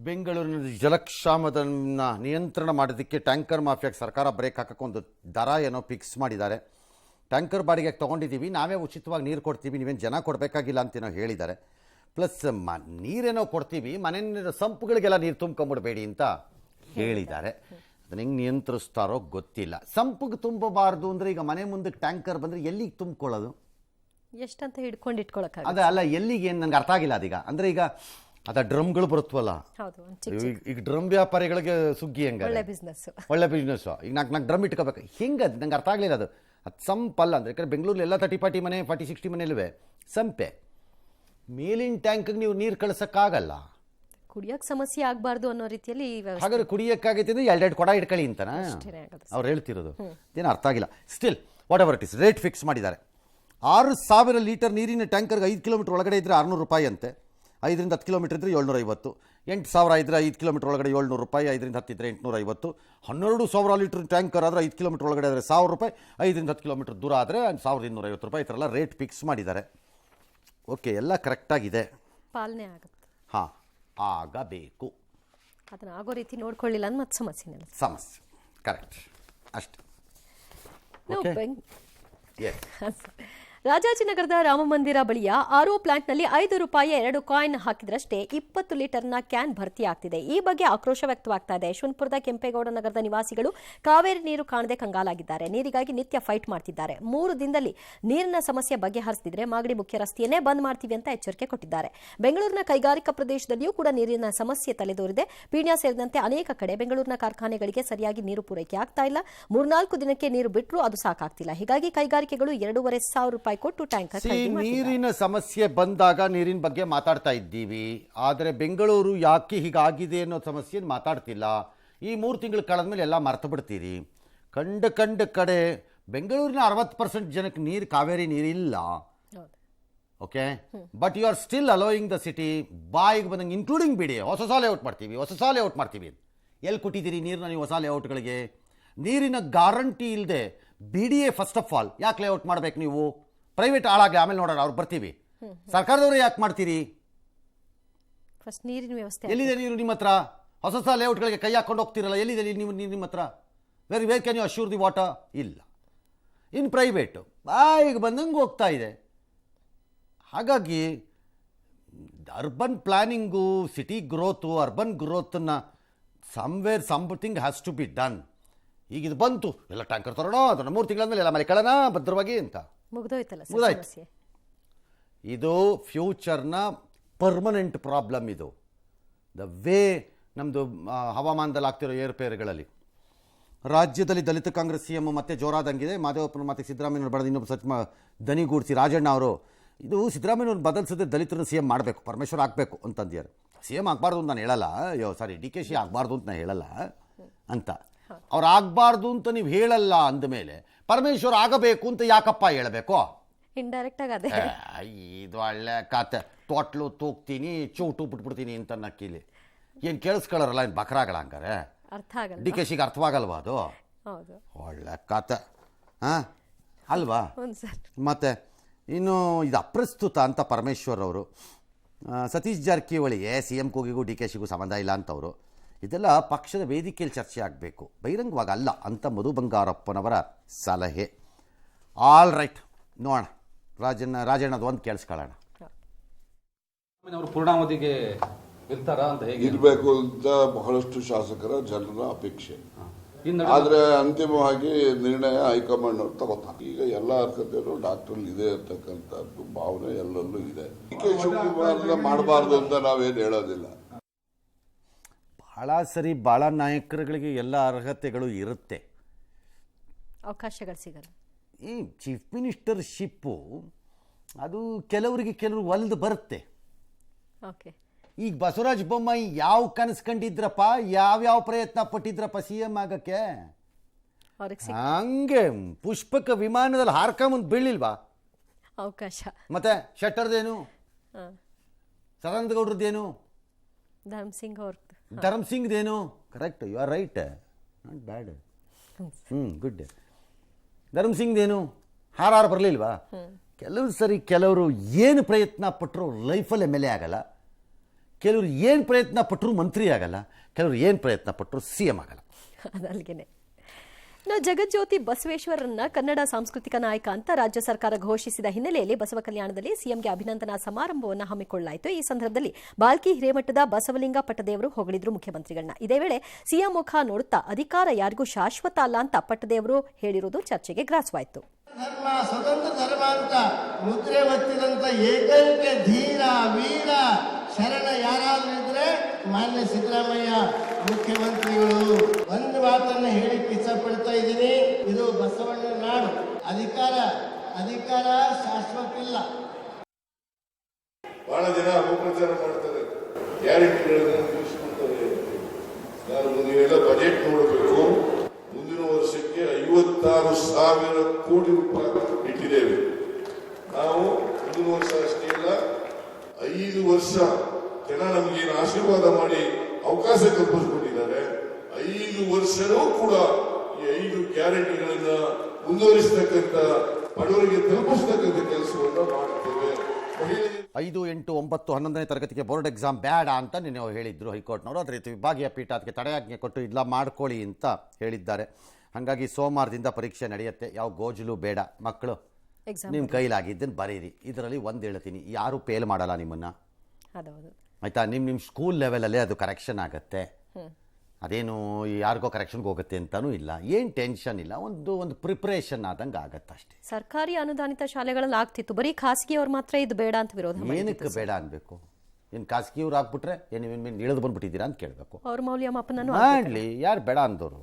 ಬೆಂಗಳೂರಿನ ಜಲಕ್ಷಾಮವನ್ನು ನಿಯಂತ್ರಣ ಮಾಡೋದಕ್ಕೆ ಟ್ಯಾಂಕರ್ ಮಾಫಿಯಾಗೆ ಸರ್ಕಾರ ಬ್ರೇಕ್ ಹಾಕಕ್ಕೆ ಒಂದು ದರ ಏನೋ ಫಿಕ್ಸ್ ಮಾಡಿದ್ದಾರೆ. ಟ್ಯಾಂಕರ್ ಬಾಡಿಗೆ ತೊಗೊಂಡಿದ್ದೀವಿ, ನಾವೇ ಉಚಿತವಾಗಿ ನೀರು ಕೊಡ್ತೀವಿ, ನೀವೇನು ಜನ ಕೊಡಬೇಕಾಗಿಲ್ಲ ಅಂತೇನೋ ಹೇಳಿದ್ದಾರೆ. ಪ್ಲಸ್ ನೀರೇನೋ ಕೊಡ್ತೀವಿ, ಮನೆ ಸಂಪುಗಳಿಗೆಲ್ಲ ನೀರು ತುಂಬ್ಕೊಂಬಿಡ್ಬೇಡಿ ಅಂತ ಹೇಳಿದ್ದಾರೆ. ಅದನ್ನ ಹೆಂಗೆ ನಿಯಂತ್ರಿಸ್ತಾರೋ ಗೊತ್ತಿಲ್ಲ. ಸಂಪಿಗೆ ತುಂಬಬಾರ್ದು ಅಂದರೆ ಈಗ ಮನೆ ಮುಂದಕ್ಕೆ ಟ್ಯಾಂಕರ್ ಬಂದರೆ ಎಲ್ಲಿಗೆ ತುಂಬ್ಕೊಳ್ಳೋದು, ಎಷ್ಟಂತ ಹಿಡ್ಕೊಂಡು ಇಟ್ಕೊಳ್ಳೋಕೆ ಅದೇ ಅಲ್ಲ, ಎಲ್ಲಿಗೆ ಏನು ನನಗೆ ಅರ್ಥ ಆಗಿಲ್ಲ ಅದೀಗ. ಅಂದರೆ ಈಗ ಅದ ಡ್ರಮ್ಗಳು ಬರುತ್ತವಲ್ಲ, ಈಗ ಡ್ರಮ್ ವ್ಯಾಪಾರಿಗಳಿಗೆ ಸುಗ್ಗಿ ಹೆಂಗ ಒಳ್ಳೆ ಬಿಸ್ನೆಸ್. ಈಗ ನಾಲ್ಕು ಡ್ರಮ್ ಇಟ್ಕೋಬೇಕು, ಹಿಂಗೆ ಅದು ನಂಗೆ ಅರ್ಥ ಆಗಲಿಲ್ಲ. ಅದು ಸಂಪಲ್ಲ ಅಂದರೆ ಯಾಕಂದ್ರೆ ಬೆಂಗಳೂರಲ್ಲಿ ಎಲ್ಲ 30-40 ಮನೆ 40-60 ಮನೆಯಲ್ವೇ ಸಂಪೆ. ಮೇಲಿನ ಟ್ಯಾಂಕಿಗೆ ನೀವು ನೀರು ಕಳ್ಸೋಕ್ಕಾಗಲ್ಲ, ಕುಡಿಯೋಕೆ ಸಮಸ್ಯೆ ಆಗಬಾರ್ದು ಅನ್ನೋ ರೀತಿಯಲ್ಲಿ. ಹಾಗಾದ್ರೆ ಕುಡಿಯೋಕ್ಕಾಗೈತೆ ಅಂದರೆ 2 ಕೊಡ ಇಟ್ಕೊಳ್ಳಿ ಅಂತನಾ ಅವ್ರು ಹೇಳ್ತಿರೋದು? ಏನು ಅರ್ಥ ಆಗಿಲ್ಲ. Still what ever it is, rate fix ಮಾಡಿದ್ದಾರೆ. 6,000 ಲೀಟರ್ ನೀರಿನ ಟ್ಯಾಂಕರ್ಗೆ 5 ಕಿಲೋಮೀಟರ್ ಒಳಗಡೆ ಇದ್ದರೆ 600 ರೂಪಾಯಿ ಅಂತೆ. 5ರಿಂದ 10 ಕಿಲೋಮೀಟರ್ ಇದ್ದರೆ 750. 8,000 ಇದ್ದರೆ 5 ಕಿಲೋಮೀಟರ್ ಒಳಗಡೆ 700 ರೂಪಾಯಿ. 5ರಿಂದ 10 ಇದ್ದರೆ 850. 12,000 ಲೀಟರ್ ಟ್ಯಾಂಕರ್ ಆದರೆ 5 ಕಿಲೋಮೀಟರ್ ಒಳಗಡೆ ಆದರೆ 1,000 ರೂಪಾಯಿ. 5ರಿಂದ 10 ಕಿಲೋಮೀಟರ್ ದೂರ ಆದರೆ 1,250 ರೂಪಾಯಿ. ಈ ಥರ ಎಲ್ಲ ರೇಟ್ ಫಿಕ್ಸ್ ಮಾಡಿದ್ದಾರೆ. ಓಕೆ, ಎಲ್ಲ ಕರೆಕ್ಟಾಗಿದೆ, ಪಾಲನೆ ಆಗುತ್ತೆ. ಹಾಂ, ಆಗಬೇಕು. ಅದನ್ನು ಆಗೋ ರೀತಿ ನೋಡ್ಕೊಳ್ಳಿಲ್ಲ ಅಂದ್ರೆ ಮತ್ತೆ ಸಮಸ್ಯೆ. ಕರೆಕ್ಟ್ ಅಷ್ಟೇ. ರಾಜಾಜಿನಗರದ ರಾಮಮಂದಿರ ಬಳಿಯ ಆರ್ಒ ಪ್ಲಾಂಟ್ನಲ್ಲಿ 5 ರೂಪಾಯಿ 2 ಕಾಯಿನ್ ಹಾಕಿದ್ರಷ್ಟೇ 20 ಲೀಟರ್ನ ಕ್ಯಾನ್ ಭರ್ತಿ ಆಗ್ತಿದೆ. ಈ ಬಗ್ಗೆ ಆಕ್ರೋಶ ವ್ಯಕ್ತವಾಗ್ತಾ ಇದೆ. ಯಶವಂತಪುರದ ಕೆಂಪೇಗೌಡ ನಗರದ ನಿವಾಸಿಗಳು ಕಾವೇರಿ ನೀರು ಕಾಣದೆ ಕಂಗಾಲಾಗಿದ್ದಾರೆ. ನೀರಿಗಾಗಿ ನಿತ್ಯ ಫೈಟ್ ಮಾಡ್ತಿದ್ದಾರೆ. 3 ದಿನದಲ್ಲಿ ನೀರಿನ ಸಮಸ್ಯೆ ಬಗೆಹರಿಸದಿದ್ರೆ ಮಾಗಡಿ ಮುಖ್ಯ ರಸ್ತೆಯನ್ನೇ ಬಂದ್ ಮಾಡ್ತೀವಿ ಅಂತ ಎಚ್ಚರಿಕೆ ಕೊಟ್ಟಿದ್ದಾರೆ. ಬೆಂಗಳೂರಿನ ಕೈಗಾರಿಕಾ ಪ್ರದೇಶದಲ್ಲಿಯೂ ಕೂಡ ನೀರಿನ ಸಮಸ್ಯೆ ತಲೆದೋರಿದೆ. ಪೀಣ್ಯ ಸೇರಿದಂತೆ ಅನೇಕ ಕಡೆ ಬೆಂಗಳೂರಿನ ಕಾರ್ಖಾನೆಗಳಿಗೆ ಸರಿಯಾಗಿ ನೀರು ಪೂರೈಕೆ ಆಗ್ತಾ ಇಲ್ಲ. 3-4 ದಿನಕ್ಕೆ ನೀರು ಬಿಟ್ಟರೂ ಅದು ಸಾಕಾಗ್ತಿಲ್ಲ. ಹೀಗಾಗಿ ಕೈಗಾರಿಕೆಗಳು 2,500 ರೂಪಾಯಿ ಕೊಟ್ಟು ಟ್ಯಾಂಕರ್ ನೀರಿನ ಸಮಸ್ಯೆ ಬಂದಾಗ ನೀರಿನ ಬಗ್ಗೆ ಮಾತಾಡ್ತಾ ಇದ್ದೀವಿ. ಆದರೆ ಬೆಂಗಳೂರು ಯಾಕೆ ಹೀಗಾಗಿದೆ ಅನ್ನೋ ಸಮಸ್ಯೆ ಮಾತಾಡ್ತಿಲ್ಲ. ಈ 3 ತಿಂಗಳು ಕಳೆದ್ಮೇಲೆ ಎಲ್ಲ ಮರ್ತು ಬಿಡ್ತೀರಿ. ಕಂಡ ಕಡೆ ಬೆಂಗಳೂರಿನ 60% ಜನಕ್ಕೆ ನೀರು, ಕಾವೇರಿ ನೀರಿಲ್ಲ. Okay, but you are still allowing the city. ಬಾಯಿಗೆ ಬಂದಂಗೆ ಇನ್ಕ್ಲೂಡಿಂಗ್ ಬಿಡಿ, ಹೊಸ ಲೇಔಟ್ ಮಾಡ್ತೀವಿ. ಎಲ್ಲಿ ಕೊಟ್ಟಿದ್ದೀರಿ ನೀರನ್ನ ನೀವು ಹೊಸ ಲೇಔಟ್ಗಳಿಗೆ? ನೀರಿನ ಗ್ಯಾರಂಟಿ ಇಲ್ಲದೆ BDA ಫಸ್ಟ್ ಆಫ್ ಆಲ್ ಯಾಕೆ ಲೇಔಟ್ ಮಾಡ್ಬೇಕು ನೀವು? ಪ್ರೈವೇಟ್ ಹಾಳಾಗಲಿ, ಆಮೇಲೆ ನೋಡೋಣ, ಅವ್ರು ಬರ್ತೀವಿ. ಸರ್ಕಾರದವರು ಯಾಕೆ ಮಾಡ್ತೀರಿ? ಫಸ್ಟ್ ನೀರಿನ ವ್ಯವಸ್ಥೆ ಎಲ್ಲಿದೆ ನೀರು ನಿಮ್ಮ ಹತ್ರ? ಹೊಸ ಲೇಔಟ್ಗಳಿಗೆ ಕೈ ಹಾಕೊಂಡು ಹೋಗ್ತಿರಲ್ಲ, ಎಲ್ಲಿದೆ ನೀವು ನೀರು ನಿಮ್ಮ ಹತ್ರ? Where can you assure the water? ಇಲ್ಲ. ಇನ್ ಪ್ರೈವೇಟು ಬಾಯಿಗೆ ಬಂದಂಗೆ ಹೋಗ್ತಾ ಇದೆ. ಹಾಗಾಗಿ urban planning, city growth, urban ಗ್ರೋತನ್ನು something has to be done. ಈಗ ಇದು ಬಂತು, ಎಲ್ಲ ಟ್ಯಾಂಕರ್ ತರೋಣ, ಅದನ್ನು 3 ತಿಂಗಳ ಮೇಲೆ ಎಲ್ಲ ಮನೆ ಕಳನ ಭದ್ರವಾಗಿ ಅಂತ ಮುಗಿದಾಯ್ತು. ಇದು ಫ್ಯೂಚರ್ನ ಪರ್ಮನೆಂಟ್ ಪ್ರಾಬ್ಲಮ್. ಇದು ದ ವೇ ನಮ್ಮದು ಹವಾಮಾನದಲ್ಲಿ ಆಗ್ತಿರೋ ಏರ್ಪೇರುಗಳಲ್ಲಿ. ರಾಜ್ಯದಲ್ಲಿ ದಲಿತ ಕಾಂಗ್ರೆಸ್ CM ಮತ್ತೆ ಜೋರಾದಂಗಿದೆ. ಮಾದೇವಪ್ಪನ ಮತ್ತೆ ಸಿದ್ದರಾಮಯ್ಯವ್ರು ಬರೆದು ಇನ್ನೊಬ್ಬ ಸಚಿವ ದನಿಗೂಡಿಸಿ ರಾಜಣ್ಣ ಅವರು, ಇದು ಸಿದ್ದರಾಮಯ್ಯವ್ರನ್ನ ಬದಲಿಸದೆ ದಲಿತರನ್ನ CM ಮಾಡಬೇಕು, ಪರಮೇಶ್ವರ್ ಆಗಬೇಕು ಅಂತಂದ್ಯಾರು. CM ಆಗಬಾರ್ದು ಅಂತ ನಾನು ಹೇಳಲ್ಲ, DKC ಆಗಬಾರ್ದು ಅಂತ ನಾನು ಹೇಳಲ್ಲ ಅಂತ. ಅವ್ರು ಆಗಬಾರ್ದು ಅಂತ ನೀವು ಹೇಳಲ್ಲ ಅಂದಮೇಲೆ ಪರಮೇಶ್ವರ್ ಆಗಬೇಕು ಅಂತ ಯಾಕಪ್ಪ ಹೇಳಬೇಕು? ಇಂಡೈರೆಕ್ಟ್ ಆಗಿ ಇದು ಒಳ್ಳೆ ಕಾತೆ. ತೊಟ್ಲು ತೂಗ್ತೀನಿ, ಚೂಟು ಬಿಟ್ಬಿಡ್ತೀನಿ ಅಂತ ನಕ್ಕಿಲಿ ಏನು ಕೇಳಿಸ್ಕೊಳ್ಳಾರಲ್ಲ, ಏನು ಬಕ್ರಾಗಳ ಹಂಗಾರೆ DKCಗೆ ಅರ್ಥವಾಗಲ್ವಾ ಅದು? ಒಳ್ಳೆ ಕಾತೆ, ಹಾಂ ಅಲ್ವಾ? ಮತ್ತೆ ಇನ್ನು ಇದು ಅಪ್ರಸ್ತುತ ಅಂತ ಪರಮೇಶ್ವರ್ ಅವರು. ಸತೀಶ್ ಜಾರಕಿಹೊಳಿಗೆ CM ಕೂಗಿಗೂ DKCಗೂ ಸಂಬಂಧ ಇಲ್ಲ ಅಂತವರು. ಇದೆಲ್ಲ ಪಕ್ಷದ ವೇದಿಕೆಯಲ್ಲಿ ಚರ್ಚೆ ಆಗಬೇಕು, ಬಹಿರಂಗವಾಗಿ ಅಲ್ಲ ಅಂತ ಮಧು ಬಂಗಾರಪ್ಪನವರ ಸಲಹೆ. ಆಲ್ ರೈಟ್, ನೋಡೋಣ. ರಾಜಣ್ಣದು ಒಂದು ಕೇಳಿಸ್ಕೊಳ್ಳೋಣ. ಪೂರ್ಣಾವಧಿಗೆ ಇರಬೇಕು ಅಂತ ಬಹಳಷ್ಟು ಶಾಸಕರ ಜನರ ಅಪೇಕ್ಷೆ. ಆದರೆ ಅಂತಿಮವಾಗಿ ನಿರ್ಣಯ ಹೈಕಮಾಂಡ್ ಅವ್ರು ತಗೋತಾರೆ. ಈಗ ಎಲ್ಲ ಅರ್ಹತೆಯರು ಡಾಕ್ಟರ್ ಇದೆ ಅಂತಕ್ಕಂಥದ್ದು ಭಾವನೆ ಎಲ್ಲರಲ್ಲೂ ಇದೆ. ಶಿವಕುಮಾರ್ ಮಾಡಬಾರ್ದು ಅಂತ ನಾವೇನು ಹೇಳೋದಿಲ್ಲ. ಭಾಳ ಸರಿ, ಭಾಳ ನಾಯಕರುಗಳಿಗೆ ಎಲ್ಲ ಅರ್ಹತೆಗಳು ಇರುತ್ತೆ, ಅವಕಾಶಗಳು ಸಿಗಲ್ಲ. ಈ ಚೀಫ್ ಮಿನಿಸ್ಟರ್ಶಿಪ್ಪು ಅದು ಕೆಲವರಿಗೆ ಒಲ್ದು ಬರುತ್ತೆ. ಈಗ ಬಸವರಾಜ ಬೊಮ್ಮಾಯಿ ಯಾವ ಕನಸು ಕಂಡಿದ್ರಪ್ಪ, ಯಾವ್ಯಾವ ಪ್ರಯತ್ನ ಪಟ್ಟಿದ್ರಪ್ಪ CM ಆಗಕ್ಕೆ? ಹಂಗೆ ಪುಷ್ಪಕ ವಿಮಾನದಲ್ಲಿ ಹಾರ್ಕೊಂಬಂದು ಬೀಳಿಲ್ವಾ ಅವಕಾಶ? ಮತ್ತೆ ಶೆಟ್ಟರ್ದೇನು, ಸದಾನಂದ ಗೌಡ್ರದ್ದೇನು, ಧರ್ಮಸಿಂಗ್ದೇನು? Correct, you are right, not bad. Good. ಧರ್ಮಸಿಂಗ್ದೇನು ಹಾರಾರು ಬರಲಿಲ್ವಾ? ಕೆಲವರು ಸರಿ, ಕೆಲವರು ಏನು ಪ್ರಯತ್ನ ಪಟ್ಟರು ಲೈಫಲ್ಲಿ MLA ಆಗಲ್ಲ. ಕೆಲವರು ಏನು ಪ್ರಯತ್ನ ಪಟ್ಟರು ಮಂತ್ರಿ ಆಗಲ್ಲ, ಕೆಲವರು ಏನು ಪ್ರಯತ್ನ ಪಟ್ಟರು CM ಆಗಲ್ಲ. ಅದಲ್ಗೆನೆ ನಾವು ಜಗಜ್ಯೋತಿ ಬಸವೇಶ್ವರರನ್ನ ಕನ್ನಡ ಸಾಂಸ್ಕೃತಿಕ ನಾಯಕ ಅಂತ ರಾಜ್ಯ ಸರ್ಕಾರ ಘೋಷಿಸಿದ ಹಿನ್ನೆಲೆಯಲ್ಲಿ ಬಸವ ಕಲ್ಯಾಣದಲ್ಲಿ ಸಿಎಂಗೆ ಅಭಿನಂದನಾ ಸಮಾರಂಭವನ್ನು ಹಮ್ಮಿಕೊಳ್ಳಲಾಯಿತು. ಈ ಸಂದರ್ಭದಲ್ಲಿ ಬಾಲ್ಕಿ ಹಿರೇಮಠದ ಬಸವಲಿಂಗ ಪಟ್ಟದೇವರು ಹೊಗಳಿದ್ರು ಮುಖ್ಯಮಂತ್ರಿಗಳನ್ನ. ಇದೇ ವೇಳೆ ಸಿಎಂ ಮುಖ ನೋಡುತ್ತಾ ಅಧಿಕಾರ ಯಾರಿಗೂ ಶಾಶ್ವತ ಅಲ್ಲ ಅಂತ ಪಟ್ಟದೇವರು ಹೇಳಿರುವುದು ಚರ್ಚೆಗೆ ಗ್ರಾಸವಾಯಿತು. ಧರ್ಮ ಸ್ವತಂತ್ರ ಧರ್ಮ ಅಂತ ಮುದ್ರೆ ಒತ್ತಿದಂತ ಏಕೈಕ ಧೀರ ವೀರ ಶರಣ ಯಾರಾದ್ರೂ ಇದ್ರೆ ಮಾನ್ಯ ಸಿದ್ದರಾಮಯ್ಯ ಮುಖ್ಯಮಂತ್ರಿಗಳು. ಒಂದು ಮಾತನ್ನ ಹೇಳಿಕ್ಕೆ ಇಷ್ಟಪಡ್ತಾ ಇದ್ದೀನಿ, ಇದು ಬಸವಣ್ಣನ ನಾಡು. ಅಧಿಕಾರ ಶಾಶ್ವತ ಇಲ್ಲ. ಬಹಳ ಜನ ಅಪಪ್ರಚಾರ ಮಾಡ್ತಾರೆ, ಗ್ಯಾರಂಟಿಗಳನ್ನ ತಿಳಿಸ್ಕೊಡ್ತಾರೆ. ನಾನು ನೀವೆಲ್ಲ ಬಜೆಟ್ ನೋಡಬೇಕು. ಮುಂದಿನ ವರ್ಷಕ್ಕೆ 56,000 ಕೋಟಿ ರೂಪಾಯಿ ಇಟ್ಟಿದ್ದೇವೆ ನಾವು. ಮುಂದಿನ ವರ್ಷ ಅಷ್ಟೇ ಅಲ್ಲ, 5 ವರ್ಷ ಜನ ನಮಗೇನು ಆಶೀರ್ವಾದ ಮಾಡಿ ಅವಕಾಶ ಕಲ್ಪಿಸಿಕೊಟ್ಟಿದ್ದಾರೆ. 5 ವರ್ಷವೂ ಕೂಡ ಈ 5 ಗ್ಯಾರಂಟಿಗಳನ್ನ ಮುಂದುವರಿಸತಕ್ಕಂಥ, ಬಡವರಿಗೆ ತಲುಪಿಸತಕ್ಕಂಥ ಕೆಲಸವನ್ನು ಮಾಡುತ್ತೇವೆ. 5, 8, 9, 11ನೇ ತರಗತಿಗೆ ಬೋರ್ಡ್ ಎಕ್ಸಾಮ್ ಬೇಡ ಅಂತ ನಿನ್ನೆ ಹೇಳಿದ್ರು ಹೈಕೋರ್ಟ್ನವರು. ಅದೇ ರೀತಿ ವಿಭಾಗೀಯ ಪೀಠ ಅದಕ್ಕೆ ತಡೆಯಾಜ್ಞೆ ಕೊಟ್ಟು ಇಲ್ಲ ಮಾಡ್ಕೊಳ್ಳಿ ಅಂತ ಹೇಳಿದ್ದಾರೆ. ಹಾಗಾಗಿ ಸೋಮವಾರದಿಂದ ಪರೀಕ್ಷೆ ನಡೆಯುತ್ತೆ. ಯಾವ ಗೋಜಲು ಬೇಡ, ಮಕ್ಕಳು ನಿಮ್ಮ ಕೈಲಾಗಿದ್ದನ್ನು ಬರೀರಿ. ಇದರಲ್ಲಿ ಒಂದು ಹೇಳ್ತೀನಿ, ಯಾರು ಫೇಲ್ ಮಾಡಲ್ಲ ನಿಮ್ಮನ್ನು, ಆಯಿತಾ? ನಿಮ್ಮ ಸ್ಕೂಲ್ ಲೆವೆಲಲ್ಲೇ ಅದು ಕರೆಕ್ಷನ್ ಆಗುತ್ತೆ. ಅದೇನು ಯಾರಿಗೋ ಕರೆಕ್ಷನ್ಗೆ ಹೋಗುತ್ತೆ ಅಂತಲೂ ಇಲ್ಲ, ಏನು ಟೆನ್ಷನ್ ಇಲ್ಲ. ಒಂದು ಪ್ರಿಪ್ರೇಷನ್ ಆದಂಗೆ ಆಗತ್ತೆ ಅಷ್ಟೇ. ಸರ್ಕಾರಿ ಅನುದಾನಿತ ಶಾಲೆಗಳಲ್ಲಿ ಆಗ್ತಿತ್ತು, ಬರೀ ಖಾಸಗಿಯವ್ರು ಮಾತ್ರ ಇದು ಬೇಡ ಅಂತ ವಿರೋಧ. ಏನಕ್ಕೆ ಬೇಡ ಅನ್ಬೇಕು? ಏನು ಖಾಸಗಿಯವ್ರು ಆಗ್ಬಿಟ್ರೆ ಏನು ಇಳಿದು ಬಂದ್ಬಿಟ್ಟಿದ್ದೀರಾ ಅಂತ ಕೇಳಬೇಕು. ಅವ್ರ ಮೌಲ್ಯಮಾಪನ ಮಾಡಲಿ, ಯಾರು ಬೇಡ ಅಂದವರು.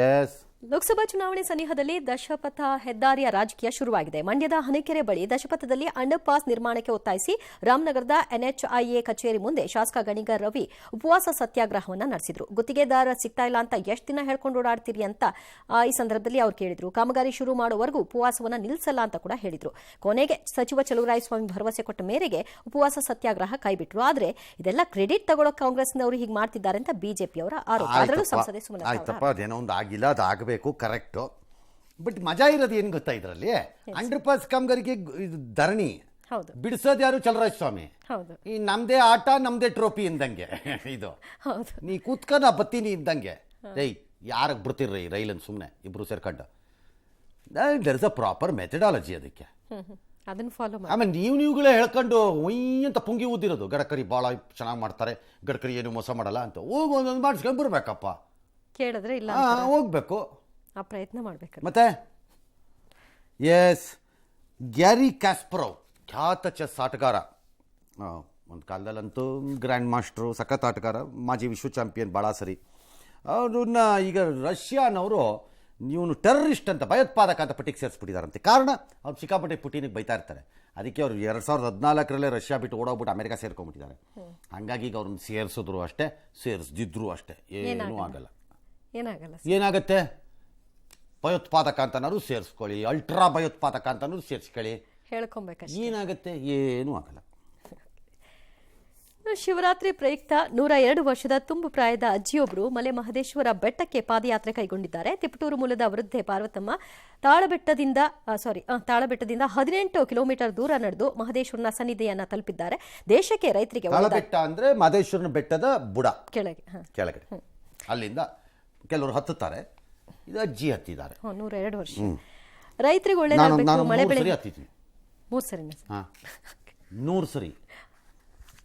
ಎಸ್, ಲೋಕಸಭಾ ಚುನಾವಣೆ ಸನಿಹದಲ್ಲಿ ದಶಪಥ ಹೆದ್ದಾರಿಯ ರಾಜಕೀಯ ಶುರುವಾಗಿದೆ. ಮಂಡ್ಯದ ಹನಕೆರೆ ಬಳಿ ದಶಪಥದಲ್ಲಿ ಅಂಡರ್ ಪಾಸ್ ನಿರ್ಮಾಣಕ್ಕೆ ಒತ್ತಾಯಿಸಿ ರಾಮನಗರದ NHIA ಕಚೇರಿ ಮುಂದೆ ಶಾಸಕ ಗಣಿಗ ರವಿ ಉಪವಾಸ ಸತ್ಯಾಗ್ರಹವನ್ನು ನಡೆಸಿದ್ರು. ಗುತ್ತಿಗೆದಾರ ಸಿಗ್ತಾ ಇಲ್ಲ ಅಂತ ಎಷ್ಟು ದಿನ ಹೇಳ್ಕೊಂಡು ಓಡಾಡ್ತೀರಿ ಅಂತ ಈ ಸಂದರ್ಭದಲ್ಲಿ ಅವ್ರು ಕೇಳಿದ್ರು. ಕಾಮಗಾರಿ ಶುರು ಮಾಡುವವರೆಗೂ ಉಪವಾಸವನ್ನು ನಿಲ್ಲಿಸಲ್ಲ ಅಂತ ಕೂಡ ಹೇಳಿದ್ರು. ಕೊನೆಗೆ ಸಚಿವ ಚಲುವರಾಯಸ್ವಾಮಿ ಭರವಸೆ ಕೊಟ್ಟ ಮೇರೆಗೆ ಉಪವಾಸ ಸತ್ಯಾಗ್ರಹ ಕೈಬಿಟ್ರು. ಆದರೆ ಇದೆಲ್ಲ ಕ್ರೆಡಿಟ್ ತಗೊಳ್ಳೋ ಕಾಂಗ್ರೆಸ್ನವರು ಹೀಗೆ ಮಾಡ್ತಿದ್ದಾರೆ ಅಂತ ಬಿಜೆಪಿಯವರ ಆರೋಪ. ಅದರಲ್ಲೂ ಸಂಸದೆ ಆಯ್ತಪ್ಪ, ಅದೇನೋ ಒಂದು ಆಗಿಲ್ಲ, ಅದು ಆಗಬೇಕು, ಕರೆಕ್ಟು. ಬಟ್ ಮಜಾ ಇರೋದು ಏನು ಗೊತ್ತಾ ಇದರಲ್ಲಿ? ಅಂಡರ್ ಪಾಸ್ ಕಾಮಗಾರಿಗೆ ಧರಣಿ ಬಿಡಿಸೋದು ಯಾರು? ಚಲರಾಯಸ್ವಾಮಿ. ಈ ನಮ್ದೇ ಆಟ ನಮ್ದೇ ಟ್ರೋಫಿ ಇದ್ದಂಗೆ ಇದು. ನೀ ಕೂತ್ಕ ನಾ ಬತ್ತೀನಿ ಇದ್ದಂಗೆ. ಯಾರಿಗೆ ಬಿಡ್ತಿರ್ರಿ ರೈಲನ್ನು ಸುಮ್ಮನೆ ಇಬ್ರು ಸೇರ್ಕೊಂಡು? There is a proper methodology ಅದಕ್ಕೆ. ಆಮೇಲೆ ನೀವುಗಳೇ ಹೇಳ್ಕೊಂಡು ಒಯ್ ಅಂತ ಪುಂಗಿ ಊದಿರೋದು. ಗಡ್ಕರಿ ಭಾಳ ಚೆನ್ನಾಗಿ ಮಾಡ್ತಾರೆ, ಗಡ್ಕರಿ ಏನು ಮೋಸ ಮಾಡಲ್ಲ ಅಂತ ಹೋಗಿ ಒಂದೊಂದು ಮಾಡಿಸ್ಕೊಂಡು ಬರ್ಬೇಕಪ್ಪ. ಕೇಳಿದ್ರೆ ಇಲ್ಲ, ಹೋಗ್ಬೇಕು, ಆ ಪ್ರಯತ್ನ ಮಾಡ್ಬೇಕು. ಮತ್ತೆ ಎಸ್, ಗ್ಯಾರಿ ಕ್ಯಾಸ್ಪರೋವ್ ಖ್ಯಾತ ಚೆಸ್ ಆಟಗಾರ, ಒಂದು ಕಾಲದಲ್ಲಂತೂ ಗ್ರ್ಯಾಂಡ್ ಮಾಸ್ಟ್ರು, ಸಖತ್ ಆಟಗಾರ, ಮಾಜಿ ವಿಶ್ವ ಚಾಂಪಿಯನ್ ಭಾಳ ಸರಿ. ಅವ್ರನ್ನ ಈಗ ರಷ್ಯಾನವರು ಇವನು ಟೆರರಿಸ್ಟ್ ಅಂತ, ಭಯೋತ್ಪಾದಕ ಅಂತ ಪಟ್ಟಿಗೆ ಸೇರಿಸ್ಬಿಟ್ಟಿದ್ದಾರಂತೆ. ಕಾರಣ ಅವ್ರು ಸಿಕ್ಕಾಪಟ್ಟೆ ಪುಟಿನಿಗೆ ಬೈತಾ ಇರ್ತಾರೆ. ಅದಕ್ಕೆ ಅವರು 2014 ರಷ್ಯಾ ಬಿಟ್ಟು ಓಡೋಗ್ಬಿಟ್ಟು ಅಮೆರಿಕ ಸೇರ್ಕೊಂಡ್ಬಿಟ್ಟಿದ್ದಾರೆ. ಹಾಗಾಗಿ ಈಗ ಅವ್ರನ್ನ ಸೇರಿಸಿದ್ರು ಅಷ್ಟೇ, ಸೇರಿಸ್ದಿದ್ರು ಅಷ್ಟೇ, ಏನೂ ಆಗಲ್ಲ. ಏನಾಗತ್ತೆ? ಭಯೋತ್ಪಾದಕ ಅಂತನಾದ್ರು ಸೇರಿಸ್ಕೊಳ್ಳಿ, ಅಲ್ಟ್ರಾ ಭಯೋತ್ಪಾದಕ ಅಂತನಾದ್ರು ಸೇರಿಸ್ಕೊಳ್ಳಿ, ಹೇಳ್ಕೊಬೇಕಷ್ಟೇ. ಏನಾಗುತ್ತೆ? ಏನೂ ಆಗಲ್ಲ. ಶಿವರಾತ್ರಿ ಪ್ರಯುಕ್ತ 102 ವರ್ಷದ ತುಂಬು ಪ್ರಾಯದ ಅಜ್ಜಿಯೊಬ್ಬರು ಮಲೆ ಮಹದೇಶ್ವರ ಬೆಟ್ಟಕ್ಕೆ ಪಾದಯಾತ್ರೆ ಕೈಗೊಂಡಿದ್ದಾರೆ. ತಿಪಟೂರು ಮೂಲದ ವೃದ್ಧೆ ಪಾರ್ವತಮ್ಮ ತಾಳಬೆಟ್ಟದಿಂದ 18 ಕಿಲೋಮೀಟರ್ ದೂರ ನಡೆದು ಮಹದೇಶ್ವರನ ಸನ್ನಿಧಿಯನ್ನ ತಲುಪಿದ್ದಾರೆ. ದೇಶಕ್ಕೆ ರೈತರಿಗೆ ತಾಳಬೆಟ್ಟ ಅಂದ್ರೆ ಮಹದೇಶ್ವರನ ಬೆಟ್ಟದ ಬುಡ ಕೆಳಗಡೆ, ಅಲ್ಲಿಂದ ಕೆಲವರು ಹತ್ತುತ್ತಾರೆ. ಇದು ಅಜ್ಜಿ ಹತ್ತಿದ್ದಾರೆ. 102 ವರ್ಷ. ರೈತರಿಗೆ ಒಳ್ಳೆಯದಾಗಬೇಕು, ಮಳೆ ಬೆಳೆ 3 ಸರಿ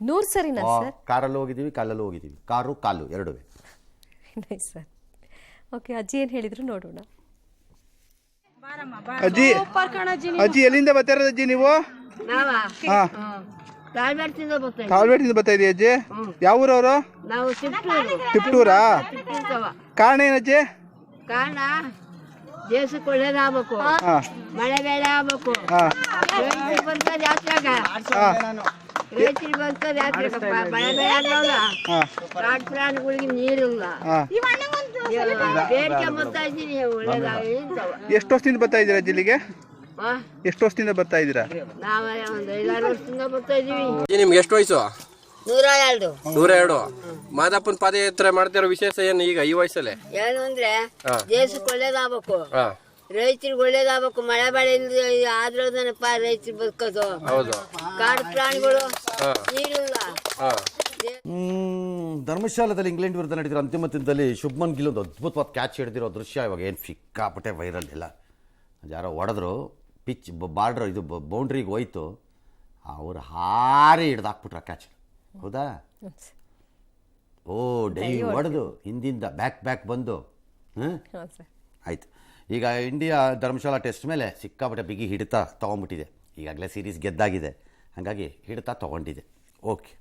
100 ಸರಿನಾ ಸರ್? ಕಾರಲ್ಲಿ ಹೋಗಿದ್ದೀವಿ, ಕಾಲಲ್ಲಿ ಹೋಗಿದ್ದೀವಿ, ಕಾಲು ಎರಡುವೆ. Sir, okay. ಅಜ್ಜಿ ಏನು ಹೇಳಿದ್ರು ನೋಡೋಣ. ಅಜ್ಜಿ ಎಲ್ಲಿಂದ ಬರ್ತಾ ಇರೋದು ಅಜ್ಜಿ ನೀವು? ತಾಳ್ಬೇಡ್ತಿಂದ ಬರ್ತಾ ಇದೀಯ ಅಜ್ಜಿ? ಯಾವ ಊರವರು? ತಿಪ್ಟೂರಾ? ಕಾರಣ ಏನಜ್ಜಿ? ಕಾರಣ ದೇಶಕ್ಕೆ ಒಳ್ಳೇದಾಗಬೇಕು, ಮಳೆ ಬೆಳೆ ಆಗ್ಬೇಕು, ರೈತರಿಗೆ ಬರ್ತದೆ ಯಾತ್ರಾಗ, ರೈತರಿಗೆ ಬರ್ತದೆ ಯಾತ್ರೆಗಪ್ಪ. ಮಳೆ ಬೆಳೆ ಆಗಲ್ಲ, ಕಾಡು ಪ್ರಾಣಿಗಳಿಗೆ ನೀರಿಲ್ಲ, ಬೇಡಿಕೆ ಬರ್ತಾ ಇದ್ದೀನಿ ಒಳ್ಳೇದಾಗಲಿ. ಎಷ್ಟು ವರ್ಷದಿಂದ ಬರ್ತಾ ಇದ್ದೀರಾ ಜಿಲ್ಲೆಗೆ? ಎಷ್ಟು ವರ್ಷದಿಂದ ಬರ್ತಾ ಇದ್ದೀರಾ? ನಾವ ಒಂದು 5-6 ವರ್ಷದಿಂದ ಬರ್ತಾ ಇದೀವಿ. ನಿಮ್ಗೆ ಎಷ್ಟು ವಯಸ್ಸು? 102. ಮಾದಪ್ಪನ ಪಾದಯಾತ್ರೆ ಮಾಡ್ತಿರೋ ವಿಶೇಷ ಏನು ಈಗ ಈ ವಯಸ್ಸಲ್ಲಿ? ಏನು ಅಂದ್ರೆ ದೇಶಕ್ಕೆ ಒಳ್ಳೇದಾಗಬೇಕು, ರೈತರಿಗೆ ಒಳ್ಳೇದಾಗಬೇಕು, ಮಳೆ ಬೆಳೆ ಆದ್ರಪ್ಪ ರೈತರಿಗೆ ಬದುಕೋದು. ಹೌದು. ಕಾಡು ಪ್ರಾಣಿಗಳು ನೀರಿಲ್ಲ, ಧರ್ಮಶಾಲದಲ್ಲಿ ಇಂಗ್ಲೆಂಡ್ ವಿರುದ್ಧ ನಡೆದಿರೋ ಅಂತಿಮ ದಿನದಲ್ಲಿ ಶುಭ್ಮನ್ ಗಿಲ್ ಒಂದು ಅದ್ಭುತವಾದ ಕ್ಯಾಚ್ ಹಿಡಿದಿರೋ ದೃಶ್ಯ ಇವಾಗ ಏನು ಸಿಕ್ಕಾಪಟ್ಟೆ ವೈರಲ್ ಇಲ್ಲ. ಯಾರೋ ಹೊಡೆದ್ರು, ಪಿಚ್ ಬಾರ್ಡ್ರ್ ಇದು ಬೌಂಡ್ರಿಗೆ ಹೋಯ್ತು, ಅವ್ರು ಹಾರಿ ಹಿಡ್ದಾಕ್ಬಿಟ್ರು ಆ ಕ್ಯಾಚ್. ಹೌದಾ? ಓ ಡೈ ಹೊಡೆದು ಹಿಂದಿಂದ ಬ್ಯಾಕ್ ಬಂದು ಆಯ್ತು. ಈಗ ಇಂಡಿಯಾ ಧರ್ಮಶಾಲಾ ಟೆಸ್ಟ್ ಮೇಲೆ ಸಿಕ್ಕಾಪಟ್ಟೆ ಬಿಗಿ ಹಿಡಿತ ತೊಗೊಂಡ್ಬಿಟ್ಟಿದೆ. ಈಗಾಗಲೇ ಸೀರೀಸ್ ಗೆದ್ದಾಗಿದೆ, ಹಾಗಾಗಿ ಹಿಡಿತ ತೊಗೊಂಡಿದೆ. ಓಕೆ.